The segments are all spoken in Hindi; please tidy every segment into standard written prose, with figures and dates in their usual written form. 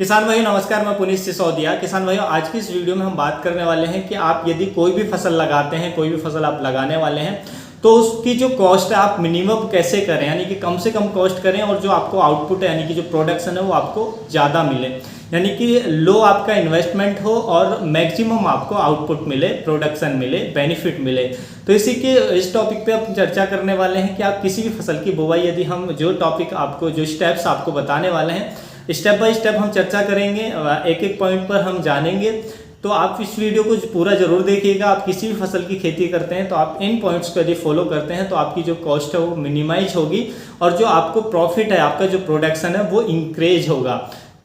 किसान भाइयों नमस्कार, मैं पुनीत सिसोदिया। किसान भाइयों, आज की इस वीडियो में हम बात करने वाले हैं कि आप यदि कोई भी फसल लगाते हैं, कोई भी फसल आप लगाने वाले हैं तो उसकी जो कॉस्ट है आप मिनिमम कैसे करें, यानी कि कम से कम कॉस्ट करें और जो आपको आउटपुट है यानी कि जो प्रोडक्शन है वो आपको ज़्यादा मिले, यानी कि लो आपका इन्वेस्टमेंट हो और मैक्सिमम आपको आउटपुट मिले, प्रोडक्शन मिले, बेनिफिट मिले। तो इस टॉपिक पे हम चर्चा करने वाले हैं कि आप किसी भी फसल की बुवाई, यदि हम जो टॉपिक आपको जो स्टेप्स आपको बताने वाले हैं स्टेप बाय स्टेप हम चर्चा करेंगे, एक एक पॉइंट पर हम जानेंगे। तो आप इस वीडियो को पूरा जरूर देखिएगा। आप किसी भी फसल की खेती करते हैं तो आप इन पॉइंट्स को यदि फॉलो करते हैं तो आपकी जो कॉस्ट है वो मिनिमाइज होगी और जो आपको प्रॉफिट है, आपका जो प्रोडक्शन है वो इंक्रीज होगा।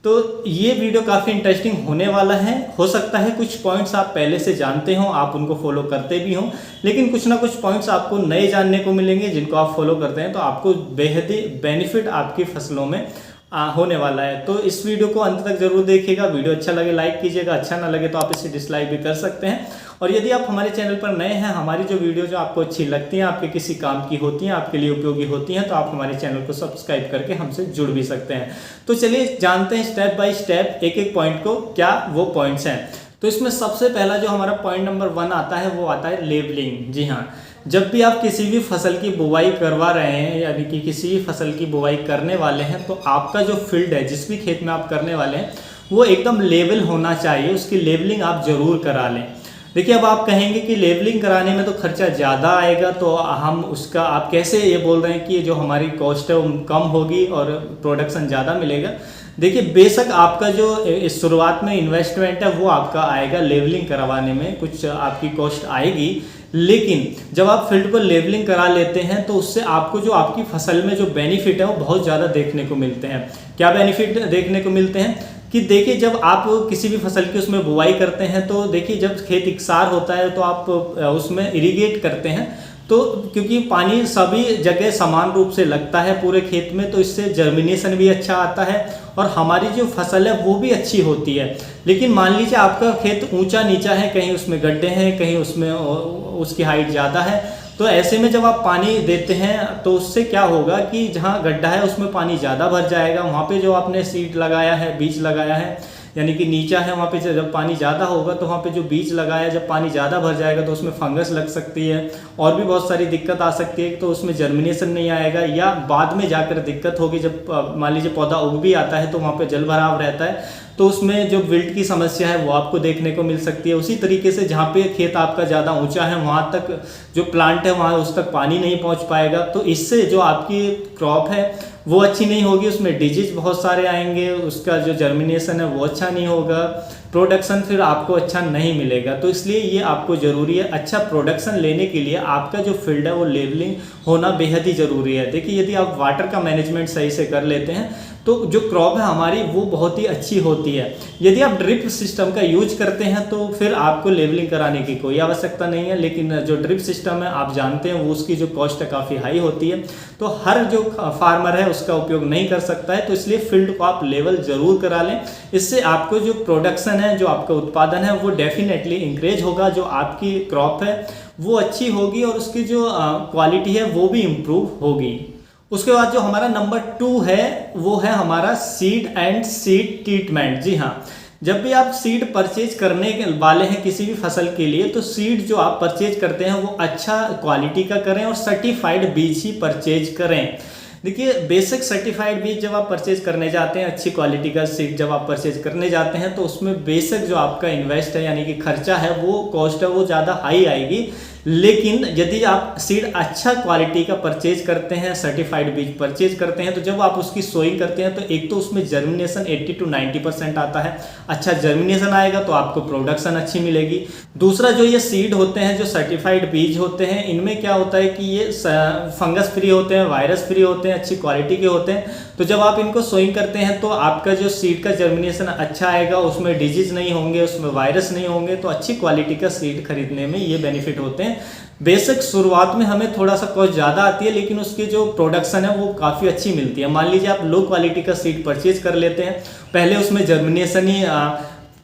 तो ये वीडियो काफ़ी इंटरेस्टिंग होने वाला है। हो सकता है कुछ पॉइंट्स आप पहले से जानते हो, आप उनको फॉलो करते भी हों, लेकिन कुछ ना कुछ पॉइंट्स आपको नए जानने को मिलेंगे जिनको आप फॉलो करते हैं तो आपको बेहद ही बेनिफिट आपकी फसलों में होने वाला है। तो इस वीडियो को अंत तक जरूर देखिएगा। वीडियो अच्छा लगे लाइक कीजिएगा, अच्छा ना लगे तो आप इसे डिसलाइक भी कर सकते हैं। और यदि आप हमारे चैनल पर नए हैं, हमारी जो वीडियो जो आपको अच्छी लगती हैं, आपके किसी काम की होती हैं, आपके लिए उपयोगी होती हैं, तो आप हमारे चैनल को सब्सक्राइब करके हमसे जुड़ भी सकते हैं। तो चलिए जानते हैं स्टेप बाय स्टेप एक एक पॉइंट को, क्या वो पॉइंट्स हैं। तो इसमें सबसे पहला जो हमारा पॉइंट नंबर 1 आता है वो आता है लेबलिंग। जी हाँ, जब भी आप किसी भी फसल की बुवाई करवा रहे हैं यानी कि किसी भी फसल की बुवाई करने वाले हैं तो आपका जो फील्ड है, जिस भी खेत में आप करने वाले हैं, वो एकदम लेवल होना चाहिए। उसकी लेवलिंग आप जरूर करा लें। देखिए, अब आप कहेंगे कि लेवलिंग कराने में तो खर्चा ज़्यादा आएगा, तो हम उसका आप कैसे ये बोल रहे हैं कि जो हमारी कॉस्ट है वो कम होगी और प्रोडक्शन ज़्यादा मिलेगा। देखिए, बेशक आपका जो शुरुआत में इन्वेस्टमेंट है वो आपका आएगा, लेवलिंग करवाने में कुछ आपकी कॉस्ट आएगी, लेकिन जब आप फील्ड पर लेवलिंग करा लेते हैं तो उससे आपको जो आपकी फसल में जो बेनिफिट है वो बहुत ज़्यादा देखने को मिलते हैं। क्या बेनिफिट देखने को मिलते हैं कि देखिए, जब आप किसी भी फसल की उसमें बुवाई करते हैं तो देखिए, जब खेत इकसार होता है तो आप उसमें इरिगेट करते हैं, तो क्योंकि पानी सभी जगह समान रूप से लगता है पूरे खेत में, तो इससे जर्मिनेशन भी अच्छा आता है और हमारी जो फसल है वो भी अच्छी होती है। लेकिन मान लीजिए आपका खेत ऊंचा नीचा है, कहीं उसमें गड्ढे हैं, कहीं उसमें उसकी हाइट ज़्यादा है, तो ऐसे में जब आप पानी देते हैं तो उससे क्या होगा कि जहाँ गड्ढा है उसमें पानी ज़्यादा भर जाएगा। वहाँ पे जो आपने सीड लगाया है, बीज लगाया है, यानी कि नीचा है, वहाँ पे जब पानी ज़्यादा होगा तो वहाँ पे जो बीज लगाया, जब पानी ज़्यादा भर जाएगा तो उसमें फंगस लग सकती है और भी बहुत सारी दिक्कत आ सकती है। तो उसमें जर्मिनेशन नहीं आएगा या बाद में जाकर दिक्कत होगी। जब मान लीजिए पौधा उग भी आता है तो वहाँ पे जल भराव रहता है, तो उसमें जो विल्ट की समस्या है वो आपको देखने को मिल सकती है। उसी तरीके से जहाँ पे खेत आपका ज़्यादा ऊंचा है वहाँ तक जो प्लांट है वहाँ उस तक पानी नहीं पहुँच पाएगा, तो इससे जो आपकी क्रॉप है वो अच्छी नहीं होगी, उसमें डिजीज बहुत सारे आएंगे, उसका जो जर्मिनेशन है वो अच्छा नहीं होगा, प्रोडक्शन फिर आपको अच्छा नहीं मिलेगा। तो इसलिए ये आपको ज़रूरी है, अच्छा प्रोडक्शन लेने के लिए आपका जो फील्ड है वो लेवलिंग होना बेहद ही ज़रूरी है। देखिए, यदि आप वाटर का मैनेजमेंट सही से कर लेते हैं तो जो क्रॉप है हमारी वो बहुत ही अच्छी होती है। यदि आप ड्रिप सिस्टम का यूज करते हैं तो फिर आपको लेवलिंग कराने की कोई आवश्यकता नहीं है, लेकिन जो ड्रिप सिस्टम है आप जानते हैं वो उसकी जो कॉस्ट है काफ़ी हाई होती है, तो हर जो फार्मर है उसका उपयोग नहीं कर सकता है। तो इसलिए फील्ड को आप लेवल ज़रूर करा लें, इससे आपको जो प्रोडक्शन है, जो आपका उत्पादन है वो डेफिनेटली इंक्रीज होगा, जो आपकी क्रॉप है वो अच्छी होगी और उसकी जो क्वालिटी है वो भी इम्प्रूव होगी। उसके बाद जो हमारा नंबर 2 है वो है हमारा सीड एंड सीड ट्रीटमेंट। जी हाँ, जब भी आप सीड परचेज करने वाले हैं किसी भी फसल के लिए तो सीड जो आप परचेज करते हैं वो अच्छा क्वालिटी का करें और सर्टिफाइड बीज ही परचेज करें। देखिए, बेसिक सर्टिफाइड बीज जब आप परचेज करने जाते हैं, अच्छी क्वालिटी का सीड जब आप परचेज करने जाते हैं तो उसमें बेसिक जो आपका इन्वेस्ट है यानी कि खर्चा है वो कॉस्ट है वो ज़्यादा हाई आएगी। लेकिन यदि आप सीड अच्छा क्वालिटी का परचेज करते हैं, सर्टिफाइड बीज परचेज करते हैं, तो जब आप उसकी सोइंग करते हैं तो एक तो उसमें जर्मिनेशन 80 to 90% आता है। अच्छा जर्मिनेशन आएगा तो आपको प्रोडक्शन अच्छी मिलेगी। दूसरा, जो ये सीड होते हैं, जो सर्टिफाइड बीज होते हैं, इनमें क्या होता है कि ये फंगस फ्री होते हैं, वायरस फ्री होते हैं, अच्छी क्वालिटी के होते हैं। तो जब आप इनको सोइंग करते हैं तो आपका जो सीड का जर्मिनेशन अच्छा आएगा, उसमें डिजीज नहीं होंगे, उसमें वायरस नहीं होंगे, तो अच्छी क्वालिटी का सीड खरीदने में ये बेनिफिट होते हैं। बेशक शुरुआत में हमें थोड़ा सा कॉस्ट ज़्यादा आती है, लेकिन उसकी जो प्रोडक्शन है वो काफ़ी अच्छी मिलती है। मान लीजिए आप लो क्वालिटी का सीड परचेज कर लेते हैं, पहले उसमें जर्मिनेशन ही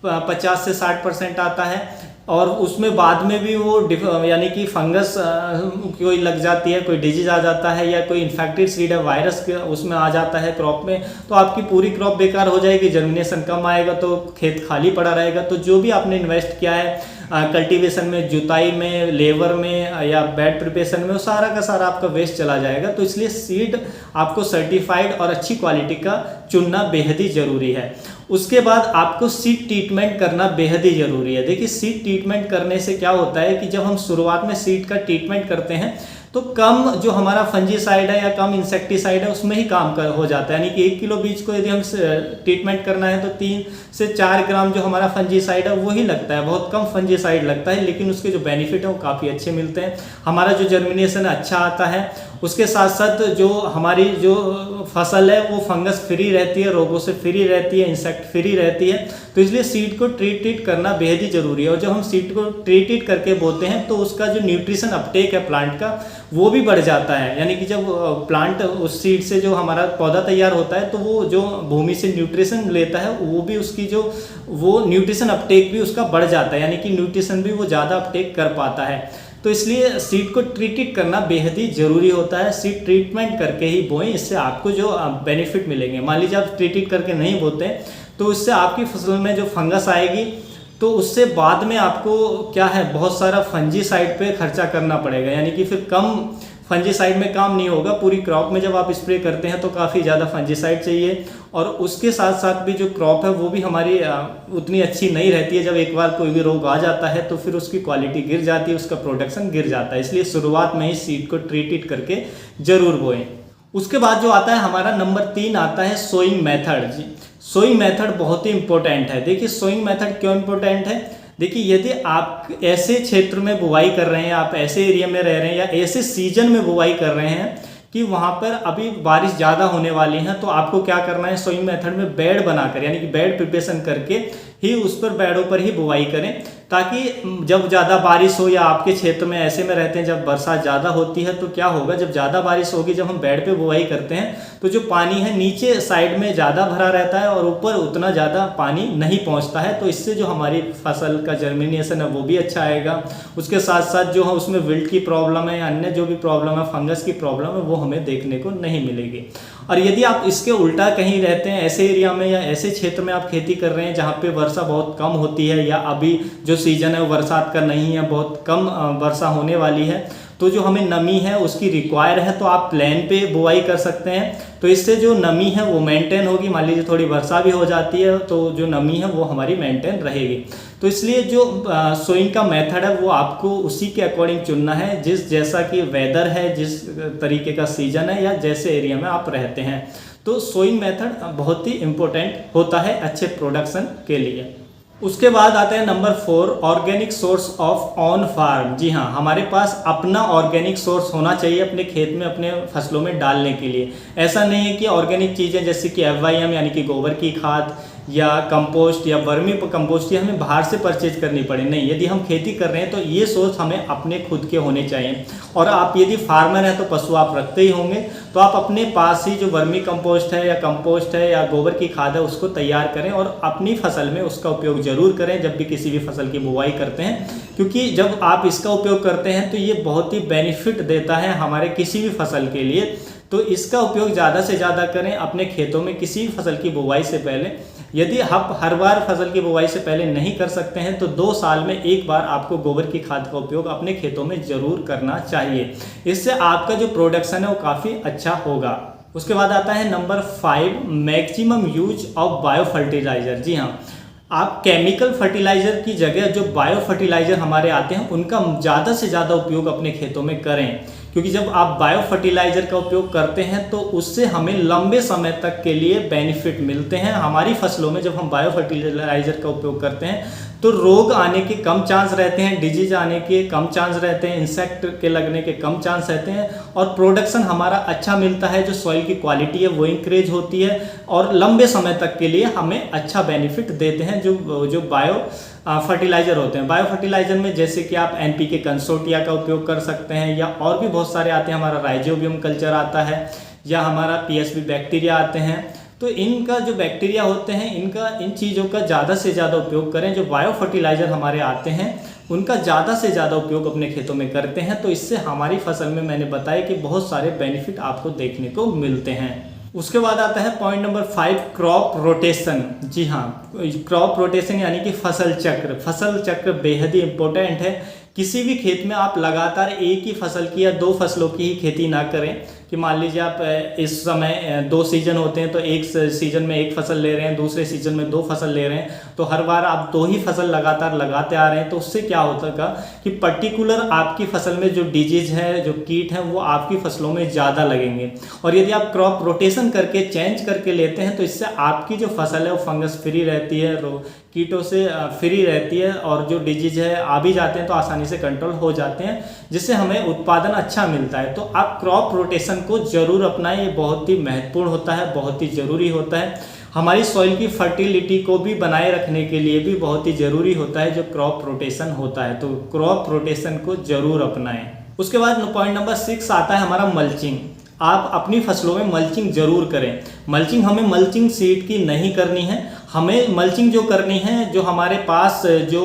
50 से 60% आता है, और उसमें बाद में भी वो यानी कि फंगस कोई लग जाती है, कोई डिजीज आ जाता है, या कोई इन्फेक्टेड सीड है, वायरस उसमें आ जाता है क्रॉप में, तो आपकी पूरी क्रॉप बेकार हो जाएगी, जर्मिनेशन कम आएगा, तो खेत खाली पड़ा रहेगा। तो जो भी आपने इन्वेस्ट किया है कल्टीवेशन में, जुताई में, लेबर में या बेड प्रिपरेशन में, वो सारा का सारा आपका वेस्ट चला जाएगा। तो इसलिए सीड आपको सर्टिफाइड और अच्छी क्वालिटी का चुनना बेहद ही ज़रूरी है। उसके बाद आपको सीड ट्रीटमेंट करना बेहद ही ज़रूरी है। देखिए सीड ट्रीटमेंट करने से क्या होता है कि जब हम शुरुआत में सीड का ट्रीटमेंट करते हैं तो कम जो हमारा फंजीसाइड है या कम इंसेक्टिसाइड है उसमें ही काम हो जाता है। यानी कि 1 किलो बीज को यदि हम ट्रीटमेंट करना है तो 3 से 4 ग्राम जो हमारा फंजीसाइड है वही लगता है, बहुत कम फंजीसाइड लगता है, लेकिन उसके जो बेनिफिट है वो काफ़ी अच्छे मिलते हैं। हमारा जो जर्मिनेशन अच्छा आता है, उसके साथ साथ जो हमारी जो फसल है वो फंगस फ्री रहती है, रोगों से फ्री रहती है, इंसेक्ट फ्री रहती है। तो इसलिए सीड को ट्रीट करना बेहद ही ज़रूरी है। और जब हम सीड को ट्रीट करके बोते हैं तो उसका जो न्यूट्रिशन अपटेक है प्लांट का वो भी बढ़ जाता है। यानी कि जब प्लांट उस सीड से जो हमारा पौधा तैयार होता है तो वो जो भूमि से न्यूट्रिशन लेता है वो भी उसकी जो वो न्यूट्रिशन अपटेक भी उसका बढ़ जाता है, यानी कि न्यूट्रिशन भी वो ज़्यादा अपटेक कर पाता है। तो इसलिए सीड को ट्रीट करना बेहद ही ज़रूरी होता है। सीड ट्रीटमेंट करके ही बोएं, इससे आपको जो बेनिफिट मिलेंगे। मान लीजिए आप ट्रीट करके नहीं बोते हैं तो उससे आपकी फसल में जो फंगस आएगी तो उससे बाद में आपको क्या है बहुत सारा फंजीसाइड पे खर्चा करना पड़ेगा, यानी कि फिर कम फंजीसाइड में काम नहीं होगा। पूरी क्रॉप में जब आप स्प्रे करते हैं तो काफ़ी ज़्यादा फंजीसाइड चाहिए, और उसके साथ साथ भी जो क्रॉप है वो भी हमारी उतनी अच्छी नहीं रहती है। जब एक बार कोई भी रोग आ जाता है तो फिर उसकी क्वालिटी गिर जाती है, उसका प्रोडक्शन गिर जाता है। इसलिए शुरुआत में ही सीड को ट्रीट करके ज़रूर बोएं। उसके बाद जो आता है हमारा नंबर 3 आता है सोइंग मेथड। जी, सोइंग मेथड बहुत ही इंपॉर्टेंट है। देखिए सोइंग मेथड क्यों इंपॉर्टेंट है? देखिए यदि आप ऐसे क्षेत्र में बुवाई कर रहे हैं, आप ऐसे एरिया में रह रहे हैं या ऐसे सीजन में बुवाई कर रहे हैं कि वहाँ पर अभी बारिश ज़्यादा होने वाली है, तो आपको क्या करना है, सोइंग मेथड में बेड बनाकर यानी कि बेड प्रिपरेशन करके ही उस पर बेडों पर ही बुवाई करें, ताकि जब ज़्यादा बारिश हो, या आपके क्षेत्र में ऐसे में रहते हैं जब बरसात ज़्यादा होती है तो क्या होगा, जब ज़्यादा बारिश होगी, जब हम बेड पे बुवाई करते हैं तो जो पानी है नीचे साइड में ज़्यादा भरा रहता है और ऊपर उतना ज़्यादा पानी नहीं पहुंचता है। तो इससे जो हमारी फसल का जर्मिनेशन है वो भी अच्छा आएगा। उसके साथ साथ जो है उसमें विल्ट की प्रॉब्लम है या अन्य जो भी प्रॉब्लम है, फंगस की प्रॉब्लम है, वो हमें देखने को नहीं मिलेगी। और यदि आप इसके उल्टा कहीं रहते हैं, ऐसे एरिया में या ऐसे क्षेत्र में आप खेती कर रहे हैं जहाँ पे वर्षा बहुत कम होती है, या अभी जो सीजन है वो बरसात का नहीं है, बहुत कम वर्षा होने वाली है, तो जो हमें नमी है उसकी रिक्वायर है, तो आप प्लेन पे बुआई कर सकते हैं। तो इससे जो नमी है वो मेंटेन होगी। मान लीजिए थोड़ी वर्षा भी हो जाती है तो जो नमी है वो हमारी मेंटेन रहेगी। तो इसलिए जो सोइंग का मेथड है वो आपको उसी के अकॉर्डिंग चुनना है, जिस जैसा कि वेदर है, जिस तरीके का सीजन है, या जैसे एरिया में आप रहते हैं। तो सोइंग मेथड बहुत ही इम्पोर्टेंट होता है अच्छे प्रोडक्शन के लिए। उसके बाद आता है number 4, organic source of on farm. जी हाँ, हमारे पास अपना ऑर्गेनिक सोर्स होना चाहिए अपने खेत में, अपने फसलों में डालने के लिए। ऐसा नहीं है कि ऑर्गेनिक चीज़ें जैसे कि FYM यानी कि गोबर की खाद या कंपोस्ट या वर्मी कंपोस्ट, ये हमें बाहर से परचेज करनी पड़े, नहीं। यदि हम खेती कर रहे हैं तो ये सोर्स हमें अपने खुद के होने चाहिए। और आप यदि फार्मर हैं तो पशु आप रखते ही होंगे, तो आप अपने पास ही जो वर्मी कंपोस्ट है या कंपोस्ट है या गोबर की खाद है उसको तैयार करें और अपनी फसल में उसका उपयोग ज़रूर करें जब भी किसी भी फसल की बुवाई करते हैं, क्योंकि जब आप इसका उपयोग करते हैं तो ये बहुत ही बेनिफिट देता है हमारे किसी भी फसल के लिए। तो इसका उपयोग ज़्यादा से ज़्यादा करें अपने खेतों में किसी भी फसल की बुवाई से पहले। यदि आप हर बार फसल की बुवाई से पहले नहीं कर सकते हैं तो 2 साल में एक बार आपको गोबर की खाद का उपयोग अपने खेतों में ज़रूर करना चाहिए। इससे आपका जो प्रोडक्शन है वो काफ़ी अच्छा होगा। उसके बाद आता है number 5, maximum use of bio fertiliser. जी हाँ, आप केमिकल फर्टिलाइज़र की जगह जो बायो फर्टिलाइज़र हमारे आते हैं उनका ज़्यादा से ज़्यादा उपयोग अपने खेतों में करें, क्योंकि जब आप बायो फर्टिलाइज़र का उपयोग करते हैं तो उससे हमें लंबे समय तक के लिए बेनिफिट मिलते हैं। हमारी फसलों में जब हम बायो फर्टिलाइज़र का उपयोग करते हैं तो रोग आने के कम चांस रहते हैं, डिजीज आने के कम चांस रहते हैं, इंसेक्ट के लगने के कम चांस रहते हैं, और प्रोडक्शन हमारा अच्छा मिलता है। जो सॉइल की क्वालिटी है वो इंक्रीज होती है और लंबे समय तक के लिए हमें अच्छा बेनिफिट देते हैं जो बायो फर्टिलाइज़र होते हैं। बायो फर्टिलाइज़र में जैसे कि आप NPK कंसोर्टिया का उपयोग कर सकते हैं, या और भी बहुत सारे आते हैं। हमारा राइजोबियम कल्चर आता है, या हमारा PSB बैक्टीरिया आते हैं। तो इनका जो बैक्टीरिया होते हैं इन चीज़ों का ज़्यादा से ज़्यादा उपयोग करें। जो बायो फर्टिलाइज़र हमारे आते हैं उनका ज़्यादा से ज़्यादा उपयोग अपने खेतों में करते हैं, तो इससे हमारी फसल में मैंने बताया कि बहुत सारे बेनिफिट आपको देखने को मिलते हैं। उसके बाद आता है पॉइंट नंबर 5, क्रॉप रोटेशन। जी हाँ, क्रॉप रोटेशन यानी कि फसल चक्र। फसल चक्र बेहद ही इम्पोर्टेंट है। किसी भी खेत में आप लगातार एक ही फसल की या 2 फसलों की ही खेती ना करें कि मान लीजिए आप इस समय 2 सीजन होते हैं तो एक सीजन में 1 फसल ले रहे हैं, दूसरे सीजन में 2 फसल ले रहे हैं, तो हर बार आप 2 ही फसल लगातार लगाते आ रहे हैं, तो उससे क्या होता कि पर्टिकुलर आपकी फसल में जो डिजीज है, जो कीट है, वो आपकी फसलों में ज़्यादा लगेंगे। और यदि आप क्रॉप रोटेशन करके चेंज करके लेते हैं तो इससे आपकी जो फसल है वो फंगस फ्री रहती है, कीटों से फ्री रहती है, और जो डिजीज है आ भी जाते हैं तो आसानी से कंट्रोल हो जाते हैं, जिससे हमें उत्पादन अच्छा मिलता है। तो आप क्रॉप रोटेशन को जरूर अपनाएं, ये बहुत ही महत्वपूर्ण होता है, बहुत ही ज़रूरी होता है। हमारी सॉइल की फर्टिलिटी को भी बनाए रखने के लिए भी बहुत ही ज़रूरी होता है जो क्रॉप रोटेशन होता है, तो क्रॉप रोटेशन को ज़रूर अपनाएं। उसके बाद पॉइंट नंबर 6 आता है हमारा मल्चिंग। आप अपनी फसलों में मल्चिंग जरूर करें। मल्चिंग हमें मल्चिंग सीड की नहीं करनी है, हमें मल्चिंग जो करनी है, जो हमारे पास जो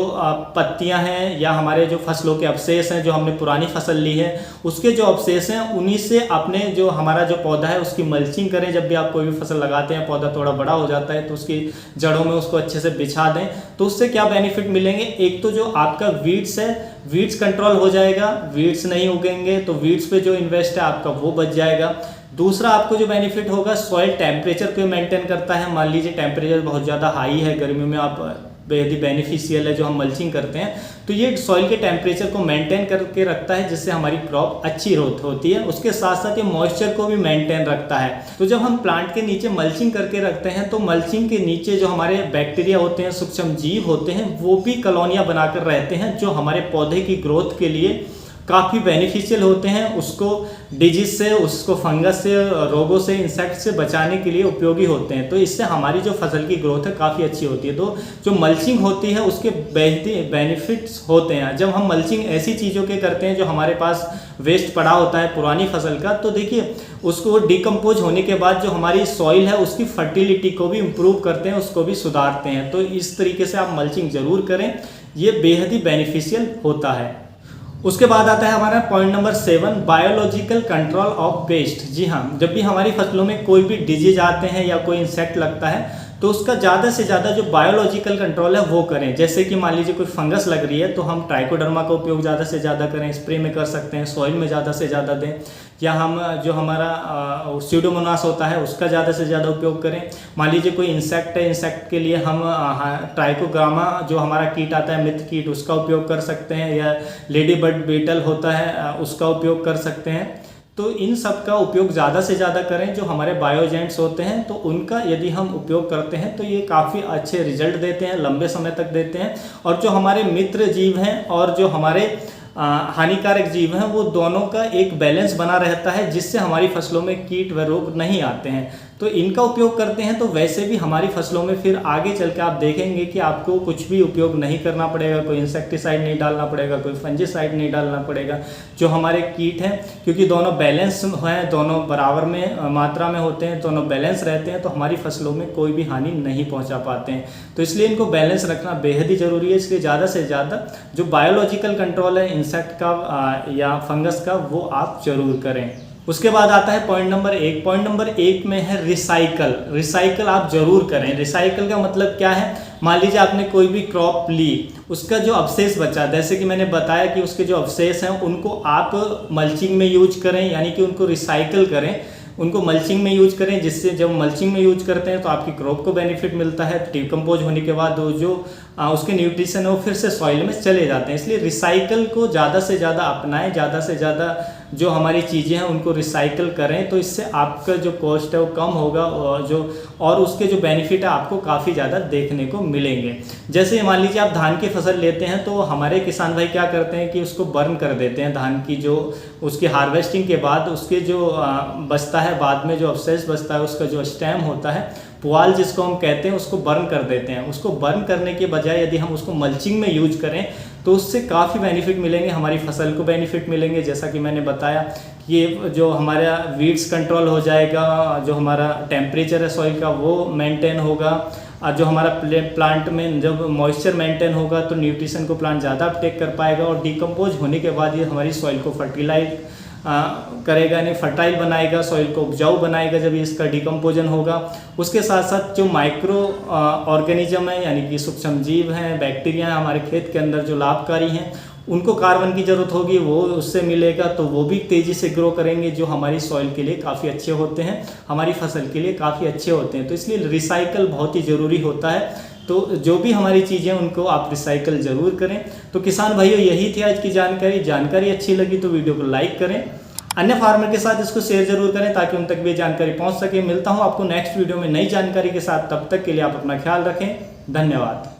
पत्तियां हैं या हमारे जो फसलों के अवशेष हैं, जो हमने पुरानी फसल ली है उसके जो अवशेष हैं, उन्हीं से अपने जो हमारा जो पौधा है उसकी मल्चिंग करें। जब भी आप कोई भी फसल लगाते हैं, पौधा थोड़ा बड़ा हो जाता है तो उसकी जड़ों में उसको अच्छे से बिछा दें। तो उससे क्या बेनिफिट मिलेंगे, एक तो जो आपका वीड्स है, वीड्स कंट्रोल हो जाएगा, वीड्स नहीं उगेंगे, तो वीड्स पे जो इन्वेस्ट है आपका वो बच जाएगा। दूसरा आपको जो बेनिफिट होगा, सॉइल टेम्परेचर को मेंटेन करता है। मान लीजिए टेम्परेचर बहुत ज़्यादा हाई है, गर्मियों में आप बेहद ही बेनिफिशियल है जो हम मल्चिंग करते हैं, तो ये सॉइल के टेम्परेचर को मेंटेन करके रखता है, जिससे हमारी क्रॉप अच्छी ग्रोथ होती है। उसके साथ साथ ये मॉइस्चर को भी मेंटेन रखता है। तो जब हम प्लांट के नीचे मल्चिंग करके रखते हैं तो मल्चिंग के नीचे जो हमारे बैक्टीरिया होते हैं, सूक्ष्म जीव होते हैं, वो भी कॉलोनियाँ बनाकर रहते हैं, जो हमारे पौधे की ग्रोथ के लिए काफ़ी बेनिफिशियल होते हैं। उसको डिजीज से, उसको फंगस से, रोगों से, इंसेक्ट से बचाने के लिए उपयोगी होते हैं। तो इससे हमारी जो फसल की ग्रोथ है काफ़ी अच्छी होती है। तो जो मल्चिंग होती है उसके बेनिफिट्स होते हैं। जब हम मल्चिंग ऐसी चीज़ों के करते हैं जो हमारे पास वेस्ट पड़ा होता है पुरानी फसल का, तो देखिए उसको डिकम्पोज होने के बाद जो हमारी सॉइल है उसकी फर्टिलिटी को भी इम्प्रूव करते हैं, उसको भी सुधारते हैं। तो इस तरीके से आप मल्चिंग ज़रूर करें, ये बेहद ही बेनिफिशियल होता है। उसके बाद आता है हमारा point number 7, biological control of pest. जी हाँ, जब भी हमारी फसलों में कोई भी डिजीज आते हैं या कोई इंसेक्ट लगता है तो उसका ज़्यादा से ज़्यादा जो बायोलॉजिकल कंट्रोल है वो करें। जैसे कि मान लीजिए कोई फंगस लग रही है तो हम ट्राइकोडर्मा का उपयोग ज़्यादा से ज़्यादा करें, स्प्रे में कर सकते हैं, सॉइल में ज़्यादा से ज़्यादा दें, या हम जो हमारा स्यूडोमोनास होता है उसका ज़्यादा से ज़्यादा उपयोग करें। मान लीजिए कोई इंसेक्ट है, इंसेक्ट के लिए हम ट्राइकोग्रामा जो हमारा कीट आता है, मित्र कीट, उसका उपयोग कर सकते हैं, या लेडी बर्ड बीटल होता है उसका उपयोग कर सकते हैं। तो इन सब का उपयोग ज़्यादा से ज़्यादा करें। जो हमारे बायोजेंट्स होते हैं तो उनका यदि हम उपयोग करते हैं तो ये काफ़ी अच्छे रिजल्ट देते हैं, लंबे समय तक देते हैं। और जो हमारे मित्र जीव हैं और जो हमारे हानिकारक जीव हैं, वो दोनों का एक बैलेंस बना रहता है, जिससे हमारी फसलों में कीट व रोग नहीं आते हैं। तो इनका उपयोग करते हैं तो वैसे भी हमारी फसलों में फिर आगे चल के आप देखेंगे कि आपको कुछ भी उपयोग नहीं करना पड़ेगा, कोई इंसेक्टिसाइड नहीं डालना पड़ेगा, कोई फंजीसाइड नहीं डालना पड़ेगा। जो हमारे कीट हैं, क्योंकि दोनों बैलेंस हैं, दोनों बराबर में मात्रा में होते हैं, दोनों बैलेंस रहते हैं, तो हमारी फसलों में कोई भी हानि नहीं पहुँचा पाते हैं। तो इसलिए इनको बैलेंस रखना बेहद ही ज़रूरी है। इसलिए ज़्यादा से ज़्यादा जो बायोलॉजिकल कंट्रोल है इंसेक्ट का या फंगस का, वो आप जरूर करें। उसके बाद आता है पॉइंट नंबर 1। पॉइंट नंबर 1 में है रिसाइकल। रिसाइकल आप जरूर करें। रिसाइकल का मतलब क्या है, मान लीजिए आपने कोई भी क्रॉप ली, उसका जो अवशेष बचा, जैसे कि मैंने बताया कि उसके जो अवशेष हैं उनको आप मल्चिंग में यूज करें, यानी कि उनको रिसाइकल करें, उनको मल्चिंग में यूज करें। जिससे जब मल्चिंग में यूज करते हैं तो आपकी क्रॉप को बेनिफिट मिलता है। डिकम्पोज होने के बाद जो उसके न्यूट्रिशन है वो फिर से सॉइल में चले जाते हैं। इसलिए रिसाइकल को ज़्यादा से ज़्यादा अपनाएं, ज़्यादा से ज़्यादा जो हमारी चीज़ें हैं उनको रिसाइकल करें। तो इससे आपका जो कॉस्ट है वो कम होगा, और उसके जो बेनिफिट है आपको काफ़ी ज़्यादा देखने को मिलेंगे। जैसे मान लीजिए आप धान की फसल लेते हैं तो हमारे किसान भाई क्या करते हैं कि उसको बर्न कर देते हैं। धान की जो उसकी हार्वेस्टिंग के बाद उसके जो बचता है, बाद में जो अवशेष बचता है, उसका जो स्टेम होता है, पुआल जिसको हम कहते हैं, उसको बर्न कर देते हैं। उसको बर्न करने के बजाय यदि हम उसको मल्चिंग में यूज करें तो उससे काफ़ी बेनिफिट मिलेंगे, हमारी फसल को बेनिफिट मिलेंगे। जैसा कि मैंने बताया कि ये जो हमारा वीड्स कंट्रोल हो जाएगा, जो हमारा टेम्परेचर है सॉइल का वो मेंटेन होगा, और जो हमारा प्लांट में जब मॉइस्चर मेंटेन होगा तो न्यूट्रिशन को प्लांट ज़्यादा अपटेक कर पाएगा, और डिकम्पोज होने के बाद ये हमारी सॉइल को फर्टिलाइज करेगा, यानी फर्टाइल बनाएगा, सॉइल को उपजाऊ बनाएगा जब इसका डिकम्पोजन होगा। उसके साथ साथ जो माइक्रो ऑर्गेनिज्म है, यानी कि सूक्ष्म जीव हैं, बैक्टीरिया हैं हमारे खेत के अंदर जो लाभकारी हैं, उनको कार्बन की ज़रूरत होगी, वो उससे मिलेगा, तो वो भी तेज़ी से ग्रो करेंगे, जो हमारी सॉइल के लिए काफ़ी अच्छे होते हैं, हमारी फसल के लिए काफ़ी अच्छे होते हैं। तो इसलिए रिसाइकल बहुत ही ज़रूरी होता है। तो जो भी हमारी चीज़ें उनको आप रिसाइकल ज़रूर करें। तो किसान भाइयों, यही थी आज की जानकारी अच्छी लगी तो वीडियो को लाइक करें, अन्य फार्मर के साथ इसको शेयर जरूर करें ताकि उन तक भी जानकारी पहुंच सके। मिलता हूं आपको नेक्स्ट वीडियो में नई जानकारी के साथ, तब तक के लिए आप अपना ख्याल रखें। धन्यवाद।